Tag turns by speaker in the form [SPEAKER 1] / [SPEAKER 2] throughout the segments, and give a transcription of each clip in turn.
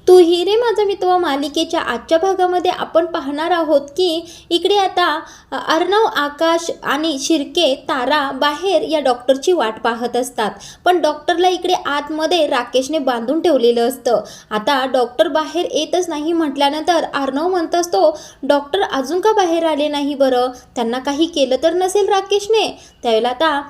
[SPEAKER 1] तू ही रे माझा मित्र मालिकेच्या आजच्या भागामध्ये आपण पाहणार आहोत की इकडे आता अर्णव, आकाश आणि शिर्के, तारा बाहेर या डॉक्टरची वाट पाहत असतात. पण डॉक्टरला इकडे आतमध्ये राकेशने बांधून ठेवलेलं असतं. आता डॉक्टर बाहेर येतच नाही म्हटल्यानंतर अर्णव म्हणत असतो, डॉक्टर अजून का बाहेर आले नाही बरं? त्यांना काही केलं तर नसेल राकेशने? त्यावेळेला आता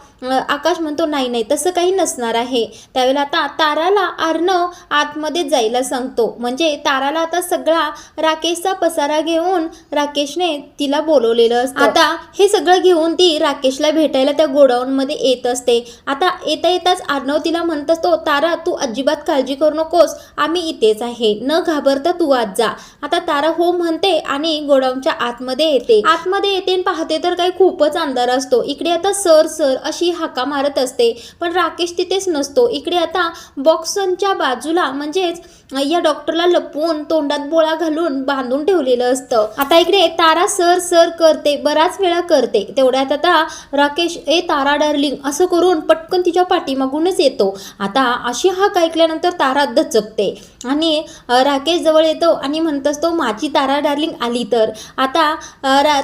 [SPEAKER 1] आकाश म्हणतो, नाही तसं काही नसणार आहे. त्यावेळेला आता ताराला अर्णव आतमध्ये जायला सांगतो. म्हणजे ताराला आता सगळा राकेशचा पसारा घेऊन राकेशने तिला बोलवलेलं असतं. आता हे सगळं घेऊन ती राकेशला भेटायला त्या गोडाऊनमध्ये येत असते. आता येताच अर्णव तिला म्हणत असतो, तारा तू अजिबात काळजी करू नकोस, आम्ही इथेच आहे, न घाबरता तू आत जा. आता तारा हो म्हणते आणि गोडाऊनच्या आतमध्ये येते आणि पाहते तर काही खूपच अंधार असतो. इकडे आता सर अशी हाका मारत असते, पण राकेश तिथेच नसतो. इकडे आता बॉक्सच्या बाजूला म्हणजेच या डॉक्टरला लपवून तोंडात बोळा घालून बांधून ठेवलेलं असतं. आता इकडे तारा सर करते, बराच वेळा करते. तेवढ्यात आता राकेश ए तारा डार्लिंग असं करून पटकन तिच्या पाठीमागूनच येतो. आता अशी हाक ऐकल्यानंतर तारा दचकते आणि राकेश जवळ येतो आणि म्हणत असतो, माझी तारा डार्लिंग आली तर. आता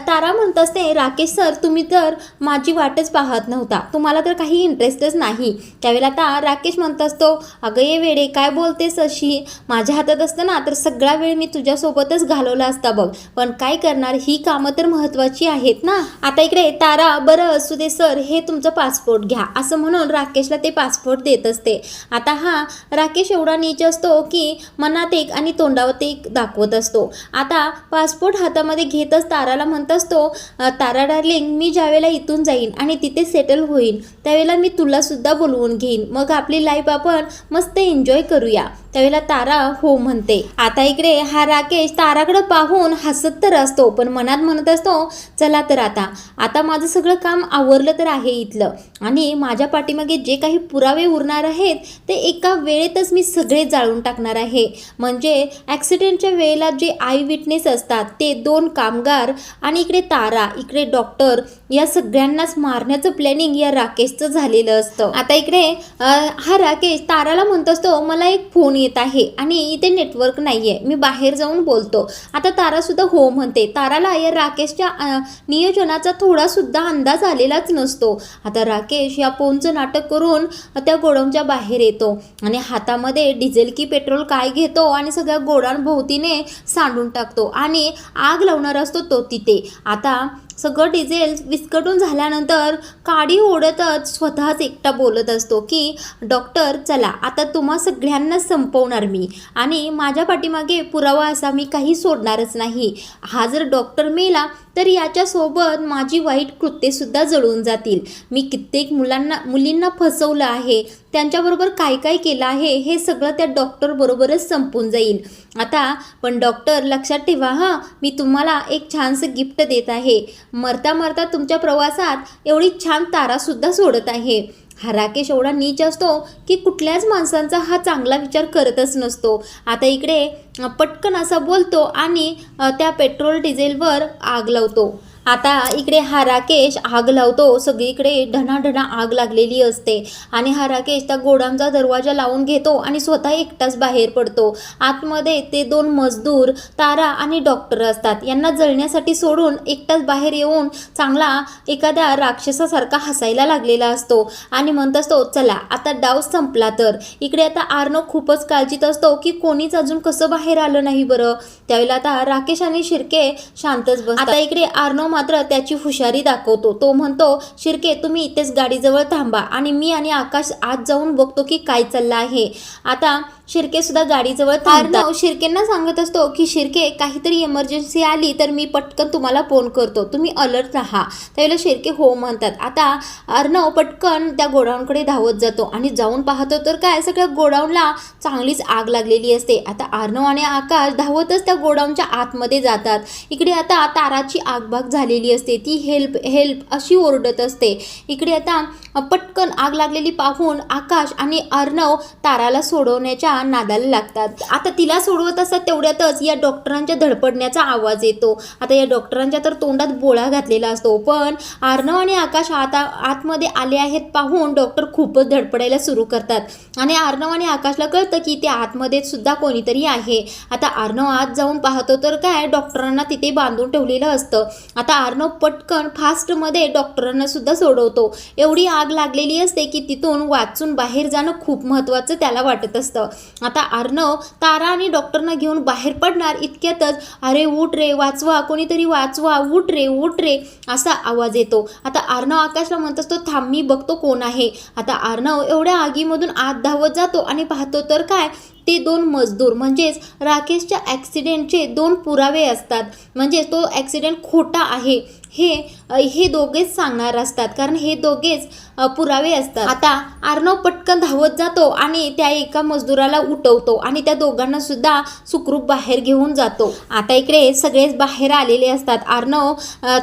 [SPEAKER 1] तारा म्हणत असते, राकेश सर तुम्ही तर माझी वाटच पाहत नव्हता, तुम्हाला तर काही इंटरेस्टच नाही. त्यावेळेला आता राकेश म्हणत असतो, अगं ये वेडे काय बोलतेस अशी? माझ्या हातात असतं ना तर सगळा वेळ मी तुझ्यासोबतच घालवला असता बघ, पण काय करणार, ही कामं तर महत्त्वाची आहेत ना. आता इकडे तारा बरं असू दे सर, हे तुमचं पासपोर्ट घ्या असं म्हणून राकेशला ते पासपोर्ट देत असते. आता हा राकेश एवढा नीच असतो की मनात एक आणि तोंडावर एक दाखवत असतो. आता पासपोर्ट हातामध्ये घेतच ताराला म्हणत असतो, तारा डार्लिंग मी ज्यावेळेला इथून जाईन आणि तिथे सेटल होईन त्यावेळेला मी तुला सुद्धा बोलवून घेईन, मग आपली लाईफ आपण मस्त एन्जॉय करूया. त्यावेळेला तारा हो म्हणते. आता इकडे हा राकेश ताराकडे पाहून हसत तर असतो, पण मनात म्हणत असतो, चला तर आता माझं सगळं काम आवरलं तर आहे इथलं, आणि माझ्या पाठीमागे जे काही पुरावे उरणार आहेत ते एका वेळेतच मी सगळे जाळून टाकणार आहे. म्हणजे ॲक्सिडेंटच्या वेळेला जे आय विटनेस असतात ते 2 कामगार आणि इकडे तारा, इकडे डॉक्टर, या सगळ्यांनाच मारण्याचं प्लॅनिंग या राकेशचं झालेलं असतं. आता इकडे हा राकेश ताराला म्हणत असतो, मला एक फोन येत आहे आणि इथे नेटवर्क नाहीये, मी बाहेर जाऊन बोलतो. आता तारा सुद्धा हो म्हणते. ताराला या राकेशच्या नियोजनाचा थोडा सुद्धा अंदाज आलेलाच नसतो. आता राकेश या फोनचं नाटक करून त्या गोडाऊनच्या बाहेर येतो आणि हातामध्ये डिझेल की पेट्रोल काय घेतो आणि सगळ्या गोडाऊन भोवतीने सांडून टाकतो आणि आग लावणार असतो तो तिथे. आता सगळं डिझेल विस्कटून झाल्यानंतर काडी ओढतच स्वतःच एकटा बोलत असतो की डॉक्टर चला आता तुम्हा सगळ्यांना संपवणार मी, आणि माझ्या पाठीमागे पुरावा असा मी काही सोडणारच नाही. हा जर डॉक्टर मेला तर याच्यासोबत माझी वाईट कृत्येसुद्धा जळून जातील. मी कित्येक मुलींना फसवलं आहे, त्यांच्याबरोबर काय केलं आहे हे सगळं त्या डॉक्टरबरोबरच संपून जाईल. आता पण डॉक्टर लक्षात ठेवा हां, मी तुम्हाला एक छानसं गिफ्ट देत आहे. मरता तुमच्या प्रवासात एवढी छान तारासुद्धा सोडत आहे. हा राकेश एवढा नीच असतो की कुठल्याच माणसांचा हा चांगला विचार करतच नसतो. आता इकडे पटकन असा बोलतो आणि त्या पेट्रोल डिझेलवर आग लावतो. आता इकडे हा राकेश आग लावतो, सगळीकडे ढणाढणा आग लागलेली असते आणि हा राकेश त्या गोडाऊनचा दरवाजा लावून घेतो आणि स्वतः एकटाच बाहेर पडतो. आतमध्ये ते 2 मजदूर तारा आणि डॉक्टर असतात. यांना जळण्यासाठी सोडून एकटाच बाहेर येऊन चांगला एखाद्या राक्षसासारखा हसायला लागलेला असतो आणि म्हणत असतो, चला आता डाव संपला तर. इकडे आता अर्णव खूपच काळजीत असतो की कोणीच अजून कसं बाहेर आलं नाही बरं. त्यावेळेला आता राकेश आणि शिर्के शांतच बसतात. आता इकडे अर्णव मात्र त्याची हुशारी दाखवतो. तो म्हणतो, शिर्के तुम्ही इथेच गाडीजवळ थांबा आणि मी आणि आकाश आत जाऊन बघतो की काय चाललं आहे. आता शिर्के सुद्धा गाडीजवळ थांबतात. शिर्केंना सांगत असतो की शिर्के काहीतरी इमर्जन्सी आली तर मी पटकन तुम्हाला फोन करतो, तुम्ही अलर्ट राहा. त्यावेळेला शिर्के हो म्हणतात. आता अर्णव पटकन त्या गोडाऊनकडे धावत जातो आणि जाऊन पाहतो तर काय सगळ्या गोडाऊनला चांगलीच आग लागलेली असते. आता अर्णव आणि आकाश धावतच त्या गोडाऊनच्या आतमध्ये जातात. इकडे आता ताराची आगबाग झालेली असते, ती हेल्प अशी ओरडत असते. इकडे आता पटकन आग लागलेली पाहून आकाश आणि अर्णव ताराला सोडवण्याच्या तिच्या नादाला लागतात. आता तिला सोडवत असतात तेवढ्यातच या डॉक्टरांच्या धडपडण्याचा आवाज येतो. आता या डॉक्टरांच्या तर तोंडात बोळा घातलेला असतो, पण अर्णव आणि आकाश आतमध्ये आले आहेत पाहून डॉक्टर खूपच धडपडायला सुरू करतात आणि अर्णव आणि आकाशला कळतं की ते आतमध्ये सुद्धा कोणीतरी आहे. आता अर्णव आत जाऊन पाहतो तर काय डॉक्टरांना तिथे बांधून ठेवलेलं असतं. आता अर्णव पटकन फास्टमध्ये डॉक्टरांना सुद्धा सोडवतो. एवढी आग लागलेली असते की तिथून वाचून बाहेर जाणं खूप महत्त्वाचं त्याला वाटत असतं. आता अर्णव तारा आणि डॉक्टरना घेऊन बाहेर पडणार इतक्यातच अरे उठ रे, वाचवा, कोणीतरी वाचवा, उठ रे असा आवाज येतो. आता अर्णव आकाशला म्हणत असतो थांब मी बघतो कोण आहे. आता अर्णव एवढ्या आगीमधून आत धावत जातो आणि पाहतो तर काय ते 2 मजदूर म्हणजेच राकेशच्या ॲक्सिडेंटचे 2 पुरावे असतात. म्हणजे तो ॲक्सिडेंट खोटा आहे हे दोघेच सांगणार असतात, कारण हे दोघेच पुरावे असतात. आता अर्णव पटकन धावत जातो आणि त्या एका मजदूराला उठवतो आणि त्या दोघांना सुद्धा सुखरूप बाहेर घेऊन जातो. आता इकडे सगळेच बाहेर आलेले असतात. अर्णव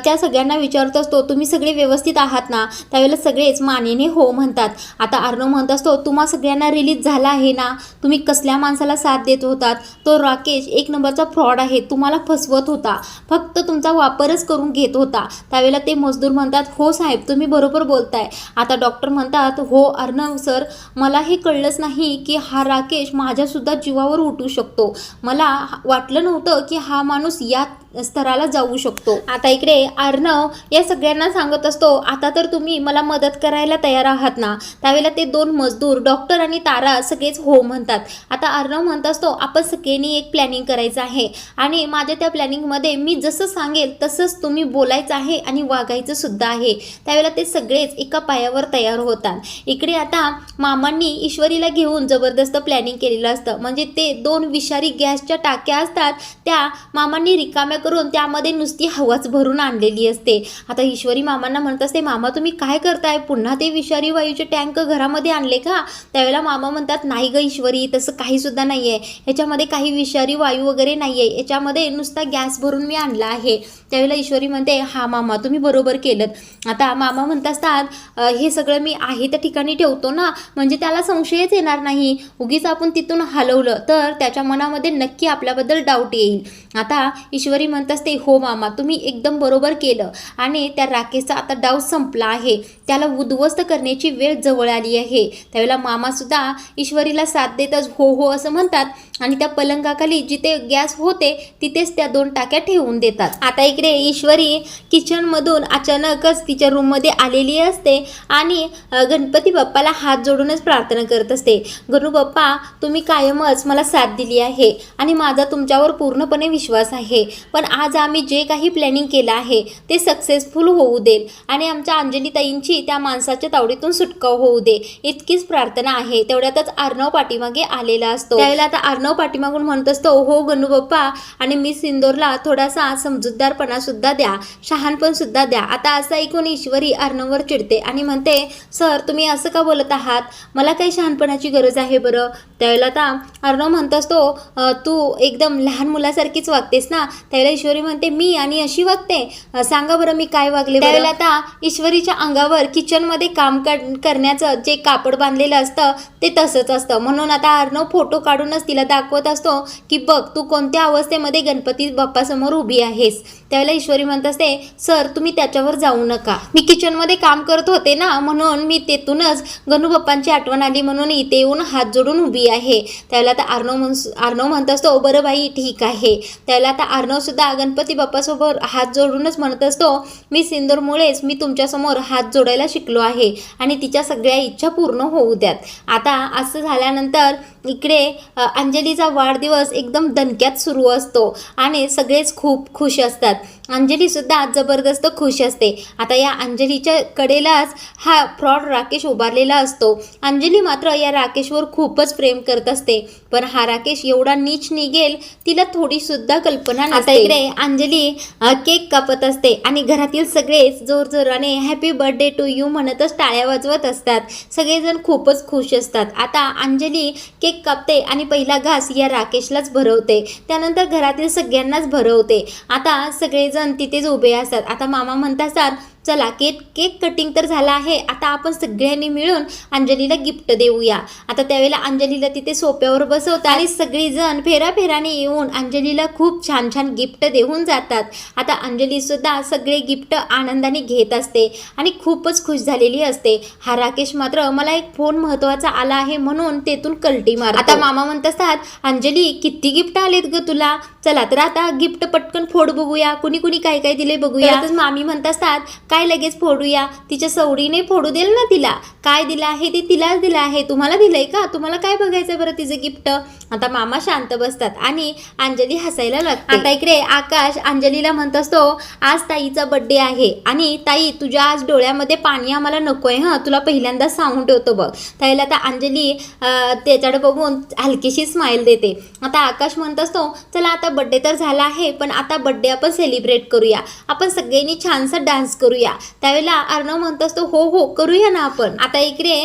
[SPEAKER 1] त्या सगळ्यांना विचारत असतो तुम्ही सगळे व्यवस्थित आहात ना. त्यावेळेला सगळेच मानेने हो म्हणतात. आता अर्णव म्हणत असतो तुम्हा सगळ्यांना रिलीज झाला आहे ना, तुम्ही कसल्या माणसाला साथ देत होतात. तो राकेश 1 नंबरचा फ्रॉड आहे, तुम्हाला फसवत होता, फक्त तुमचा वापरच करून घेत होता. त्यावेळेला ते मजदूर म्हणतात हो साहेब तुम्ही बरोबर बोलताय. आता डॉक्टर म्हणतात हो अर्णव सर, मला हे कळलंच नाही की हा राकेश माझ्यासुद्धा जीवावर उठू शकतो. मला वाटलं नव्हतं की हा माणूस या स्तराला जाऊ शकतो. आता इकडे अर्णव या सगळ्यांना सांगत असतो आता तर तुम्ही मला मदत करायला तयार आहात ना. त्यावेळेला ते 2 मजदूर डॉक्टर आणि तारा सगळेच हो म्हणतात. आता अर्णव म्हणत असतो आपण सगळ्यांनी एक प्लॅनिंग करायचं आहे आणि माझ्या त्या प्लॅनिंगमध्ये मी जसं सांगेल तसंच तुम्ही बोलायचं आहे आणि वागायचं सुद्धा आहे. त्यावेळेला ते सगळेच एका पायावर तयार होतात. इकडे आता मामांनी ईश्वरीला घेऊन जबरदस्त प्लॅनिंग केलेलं असतं. म्हणजे ते 2 विषारी गॅसच्या टाक्या असतात त्या मामांनी रिकाम्या करून त्यामध्ये नुसती हवाच भरून आणलेली असते. आता ईश्वरी मामांना म्हणत असते मामा तुम्ही काय करताय, पुन्हा ते विषारी वायूचे टँक घरामध्ये आणले का. त्यावेळेला मामा म्हणतात नाही ग ईश्वरी तसं काही सुद्धा नाही आहे, ह्याच्यामध्ये काही विषारी वायू वगैरे नाही आहे, याच्यामध्ये नुसता गॅस भरून मी आणला आहे. त्यावेळेला ईश्वरी म्हणते हा मामा तुम्ही बरोबर केलं. आता मामा म्हणत असतात हे सगळं मी आहे त्या ठिकाणी ठेवतो ना, म्हणजे त्याला संशयच येणार नाही. उगीच आपण तिथून हलवलं तर त्याच्या मनामध्ये नक्की आपल्याबद्दल डाऊट येईल. आता ईश्वरी म्हणत असते हो मामा तुम्ही एकदम बरोबर केलं आणि त्या राकेशचा आता डाव संपला आहे, त्याला उद्ध्वस्त करण्याची वेळ जवळ आली आहे. त्यावेळेला मामासुद्धा ईश्वरीला साथ देतच हो हो असं म्हणतात आणि त्या पलंगाखाली जिथे गॅस होते तिथेच त्या 2 टाक्या ठेवून देतात. आता इकडे ईश्वरी किचनमधून अचानकच तिच्या रूममध्ये आलेली असते आणि गणपती बाप्पाला हात जोडूनच प्रार्थना करत असते. गणू बाप्पा तुम्ही कायमच मला साथ दिली आहे आणि माझा तुमच्यावर पूर्णपणे विश्वास आहे, पण आज आम्ही जे काही प्लॅनिंग केलं आहे ते सक्सेसफुल होऊ देईल आणि आमच्या अंजलीताईंची त्या माणसाच्या तावडीतून सुटका होऊ दे इतकीच प्रार्थना आहे. तेवढ्यातच अर्णव पाठीमागे आलेला असतो. त्यावेळेला आता अर्णव पाठीमागून म्हणत असतो हो गणू बाप्पा आणि मी सिंदूरला थोडासा समजूतदारपणा सुद्धा द्या, शहाणपण सुद्धा द्या. आता असं ऐकून ईश्वरी अर्णववर चिडते आणि म्हणते सर तुम्ही असं का बोलत आहात, मला काही शहाणपणाची गरज आहे बरं. त्यावेळेला आता अर्णव म्हणत असतो तू एकदम लहान मुलासारखीच वागतेस ना. त्यावेळेला ईश्वरी म्हणते मी आणि अशी वागते, सांगा बरं मी काय वागले. त्यावेळेला आता ईश्वरीच्या अंगावर किचनमध्ये काम करण्याचं जे कापड बांधलेलं असतं ते तसंच असतं. म्हणून आता अर्णव फोटो काढूनच तिला दाखवत असतो की बघ तू कोणत्या अवस्थेमध्ये गणपती बाप्पासमोर उभी आहेस. त्यावेळेला ईश्वरी म्हणत असते सर तुम्ही त्याच्यावर जाऊ नका, मी किचनमध्ये काम करत होते ना म्हणून मी तेथूनच गणू बाप्पांची आठवण आली म्हणून इथे येऊन हात जोडून उभी आहे. त्यावेळेला आता अर्णव म्हणत असतो बरं बाई ठीक आहे. त्यावेळेला आता अर्णव सुद्धा गणपती बाप्पासोबत हात जोडूनच म्हणत असतो मी सिंदूरमुळेच मी तुमच्यासमोर हात जोडायला शिकलो आहे आणि तिच्या सगळ्या इच्छा पूर्ण होऊ द्यात. आता असं झाल्यानंतर इकडे अंजलीचा वाढदिवस एकदम दणक्यात सुरू असतो आणि सगळेच खूप खुश असतात. अंजलीसुद्धा जबरदस्त खुश असते. आता या अंजलीच्या कडेलाच हा फ्रॉड राकेश उभारलेला असतो. अंजली मात्र या राकेशवर खूपच प्रेम करत असते, पण हा राकेश एवढा नीच निघेल तिला थोडीसुद्धा कल्पना नसते. आता इकडे अंजली केक कापत असते आणि घरातील सगळेच जोरजोराने हॅपी बर्थडे टू यू म्हणतच टाळ्या वाजवत असतात. सगळेजण खूपच खुश असतात. आता अंजली केक कापते आणि पहिला घास या राकेशलाच भरवते, त्यानंतर घरातील सगळ्यांनाच भरवते. आता सगळेजण तिथेच उभे असतात. आता मामा म्हणत असतात चला केक कटिंग तर झाला आहे, आता आपण सगळ्यांनी मिळून अंजलीला गिफ्ट देऊया. आता त्यावेळेला अंजलीला तिथे सोप्यावर बसवतात आणि सगळीजण फेराफेराने येऊन अंजलीला खूप छान छान गिफ्ट देऊन जातात. आता अंजली सुद्धा सगळे गिफ्ट आनंदाने घेत असते आणि खूपच खुश झालेली असते. हा राकेश मात्र मला एक फोन महत्त्वाचा आला आहे म्हणून तेथून कल्टी मारतो. आता मामा म्हणत असतात, अंजली किती गिफ्ट आलेत ग तुला, चला तर आता गिफ्ट पटकन फोड बघूया, कुणी कुणी काय काय दिले बघूया. मामी म्हणत असतात, काय लगेच फोडूया, तिच्या सवडीने फोडू देल ना तिला, काय दिलं आहे ते तिलाच दिलं आहे, तुम्हाला दिलंय का, तुम्हाला काय बघायचं बरं तिचं गिफ्ट. आता मामा शांत बसतात आणि अंजली हसायला लागते. आता इकडे आकाश अंजलीला म्हणत असतो, आज ताईचा बर्थडे आहे आणि ताई तुझ्या आज डोळ्यामध्ये पाणी आम्हाला नकोय, हं तुला पहिल्यांदा सांगून ठेवतो बघ. ताईला आता अंजली त्याच्याकडे बघून हलकीशी स्माईल देते. आता आकाश म्हणत असतो, चला आता बर्थडे तर झाला आहे, पण आता बर्थडे आपण सेलिब्रेट करूया, आपण सगळ्यांनी छानसा डान्स करूया. त्यावेळेला अर्णव म्हणत असतो, हो हो करूया ना आपण. आता इकडे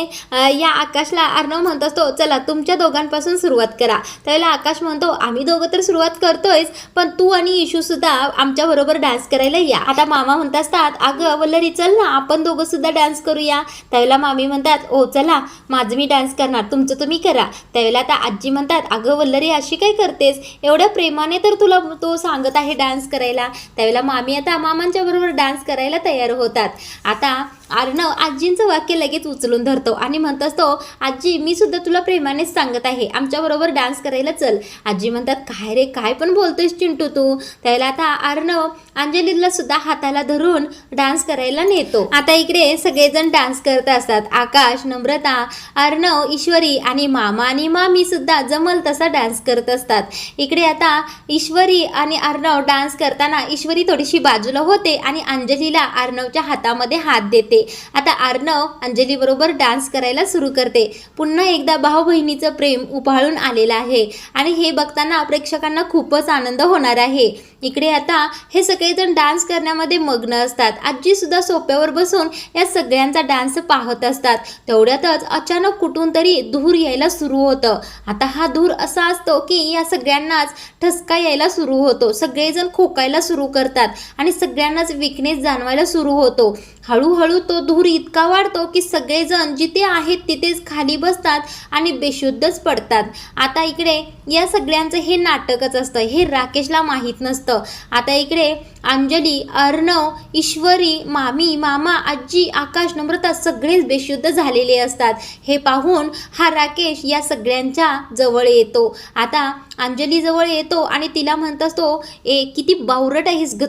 [SPEAKER 1] या आकाशला अर्णव म्हणत असतो, चला तुमच्या दोघांपासून सुरुवात करा. त्यावेळेला आकाश म्हणतो, आम्ही दोघं तर सुरुवात करतोयच, पण तू आणि इशू सुद्धा आमच्या बरोबर डान्स करायला या. आता मामा म्हणत असतात, अगं वल्लरी चल ना आपण दोघं सुद्धा डान्स करूया. त्यावेळेला मामी म्हणतात, ओ चला माझं मी डान्स करणार, तुमचं तुम्ही करा. त्यावेळेला आता आजी म्हणतात, अगं वल्लरी अशी काय करतेस, एवढ्या प्रेमाने तर तुला तो सांगत आहे डान्स करायला. त्यावेळेला मामी आता मामांच्या बरोबर डान्स करायला तयार होतात. आता अर्णव आजींचं वाक्य लगेच उचलून धरतो आणि म्हणत असतो, आजी मी सुद्धा तुला प्रेमानेच सांगत आहे, आमच्याबरोबर डान्स करायला चल. आजी म्हणतात, काय रे काय पण बोलतोयस चिंटू तू. त्याला आता अर्णव अंजलीला सुद्धा हाताला धरून डान्स करायला नेतो. आता इकडे सगळेजण डान्स करत असतात. आकाश, नम्रता, अर्णव, ईश्वरी आणि मामा आणि मामी सुद्धा जमल तसा डान्स करत असतात. इकडे आता ईश्वरी आणि अर्णव डान्स करताना ईश्वरी थोडीशी बाजूला होते आणि अंजलीला अर्णवच्या हातामध्ये हात देते. आता अर्णव अंजली बरोबर डान्स करायला सुरू करते. पुन्हा एकदा भाऊ बहिणीचं प्रेम उफाळून आलेलं आहे आणि हे बघताना प्रेक्षकांना खूपच आनंद होणार आहे. इकडे आता हे सगळेजण डान्स करण्यामध्ये मग्न असतात. आजी सुद्धा सोप्यावर बसून या सगळ्यांचा डान्स पाहत असतात. तेवढ्यातच अचानक कुठून तरी धूर यायला सुरू होतं. आता हा धूर असा असतो की या सगळ्यांनाच ठसका यायला सुरू होतो, सगळेजण खोकायला सुरू करतात आणि सगळ्यांनाच विकनेस जाणवायला सुरू होतो. हळूहळू तो धूर इतका वाढतो की सगळेजण जिथे आहेत तिथेच खाली बसतात आणि बेशुद्धच पडतात. आता इकडे या सगळ्यांचं हे नाटकच असतं, हे राकेशला माहीत नसतं. आता इकडे अंजली, अर्णव, ईश्वरी, मामी, मामा, आजी, आकाश, नम्रता सगळेच बेशुद्ध झालेले असतात. हे पाहून हा राकेश या सगळ्यांच्या जवळ येतो. आता अंजली जवळ येतो आणि तिला म्हणत असतो, किती बावरट आहेस ग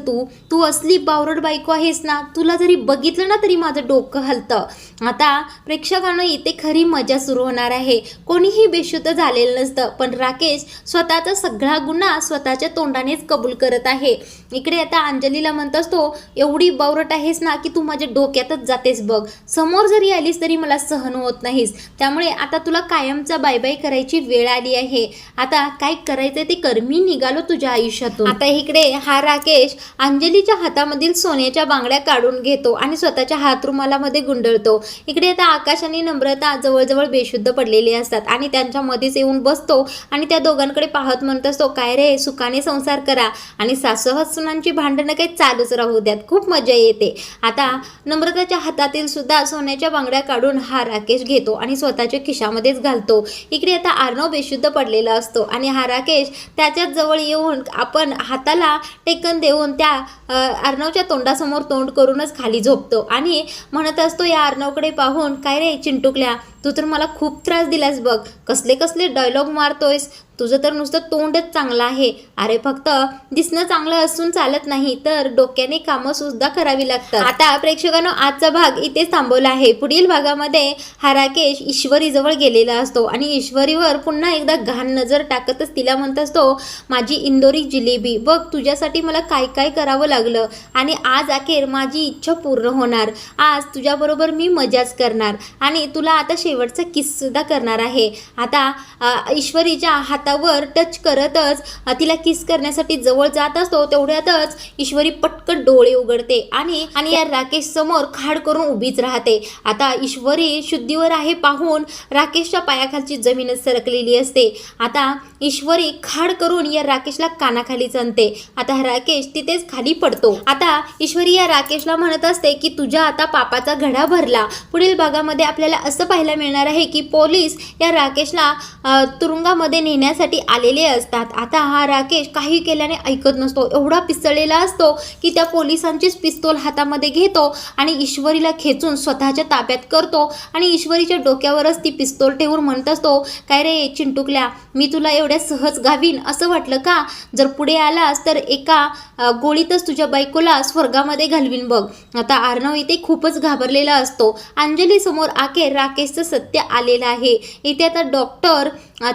[SPEAKER 1] तू असली बावरट बायको आहेस ना, तुला जरी बघितलं ना तरी माझं डोकं हलतं. आता प्रेक्षकांना इथे खरी मजा सुरू होणार आहे. कोणीही बेशुद्ध झालेलं नसतं, पण राकेश स्वतःचा सगळा गुन्हा स्वतःच्या तोंडानेच कबूल करत आहे. इकडे आता अंजलीला म्हणत असतो, एवढी बावरट आहेस ना की तू माझ्या डोक्यातच जातेस बघ, समोर जरी आलीस तरी मला सहन होत नाहीस, त्यामुळे आता तुला कायमचा बाय बाय करायची वेळ आली आहे. आता काय करायचंय ते कर, मी निघालो तुझ्या आयुष्यातून. आता इकडे हा राकेश अंजलीच्या हातामधील सोन्याच्या बांगड्या काढून घेतो आणि स्वतःच्या हातरुमालामध्ये गुंडळतो. इकडे आता आकाश आणि नम्रता जवळजवळ बेशुद्ध पडलेले असतात आणि त्यांच्या मध्येच येऊन बसतो आणि त्या दोघांकडे पाहत म्हणत असतो, काय रे सुखाने संसार करा आणि सासूहसुनांची भांडणं काही चालूच राहू द्यात, खूप मजा येते. आता नम्रताच्या हातातील सुद्धा सोन्याच्या बांगड्या काढून हा राकेश घेतो आणि स्वतःच्या खिशामध्येच घालतो. इकडे आता अर्णव बेशुद्ध पडलेला असतो आणि हा राकेश त्याच्याच जवळ येऊन आपण हाताला टेकन देऊन त्या अर्णवच्या तोंडासमोर तोंड करूनच खाली झोपतो आणि म्हणत असतो या अर्णवकडे पाहून, काय रे चिंटुकल्या, तू तर मला खूप त्रास दिलास बघ, कसले कसले डायलॉग मारतोयस, तुझं तर नुसतं तोंडच चांगलं आहे. अरे फक्त दिसणं चांगलं असून चालत नाही, तर डोक्याने कामं सुद्धा करावी लागतात. आता प्रेक्षकांनो आजचा भाग इथेच थांबवला आहे. पुढील भागामध्ये हा राकेश ईश्वरीजवळ गेलेला असतो आणि ईश्वरीवर पुन्हा एकदा घाण नजर टाकतच तिला म्हणत असतो, माझी इंदोरी जिलेबी बघ, तुझ्यासाठी मला काय काय करावं लागलं आणि आज अखेर माझी इच्छा पूर्ण होणार. आज तुझ्याबरोबर मी मजाच करणार आणि तुला आता शेवटचा किस सुद्धा करणार आहे. आता ईश्वरीच्या हातात हातावर टच करतच तिला किस करण्यासाठी जवळ जात असतो, तेवढ्यातच ईश्वरी पटकन डोळे उघडते आणि या राकेश समोर खाड करून उभीच राहते. आता ईश्वरी शुद्धीवर आहे पाहून राकेशच्या पायाखालची जमीनच सरकलेली असते. आता ईश्वरी खाड करून या राकेशला कानाखालीच आणते. आता राकेश तिथेच खाली पडतो. आता ईश्वरी या राकेशला म्हणत असते की तुझ्या आता पापाचा घडा भरला. पुढील भागामध्ये आपल्याला असं पाहायला मिळणार आहे की पोलीस या राकेशला तुरुंगामध्ये नेण्यासाठी आलेले असतात. आता हा राकेश काही केल्याने ऐकत नसतो, एवढा पिसळलेला असतो की त्या पोलिसांचीच पिस्तूल हातामध्ये घेतो आणि ईश्वरीला खेचून स्वतःच्या ताब्यात करतो आणि ईश्वरीच्या डोक्यावरच ती पिस्तूल ठेवून म्हणत असतो, काय रे चिंटुकल्या, मी तुला एवढ्या सहज गावीन असं वाटलं का? जर पुढे आलास तर एका गोळीतच तुझ्या बायकोला स्वर्गामध्ये घालवीन बघ. आता अर्णव इथे खूपच घाबरलेला असतो. अंजली समोर अखेर राकेशचं सत्य आलेलं आहे. इथे आता डॉक्टर,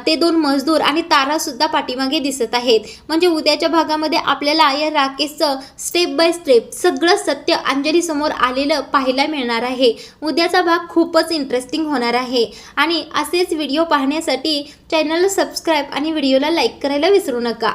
[SPEAKER 1] ते 2 मजदूर आणि तारा सुद्धा पाठीमागे दिसत आहेत. म्हणजे उद्याच्या भागामध्ये आपल्याला या राकेशचं स्टेप बाय स्टेप सगळं सत्य अंजली समोर आलेलं पाहायला मिळणार आहे. उद्याचा भाग खूपच इंटरेस्टिंग होणार आहे आणि असेच व्हिडिओ पाहण्यासाठी चॅनलला सबस्क्राईब आणि व्हिडिओला लाईक करायला विसरू नका.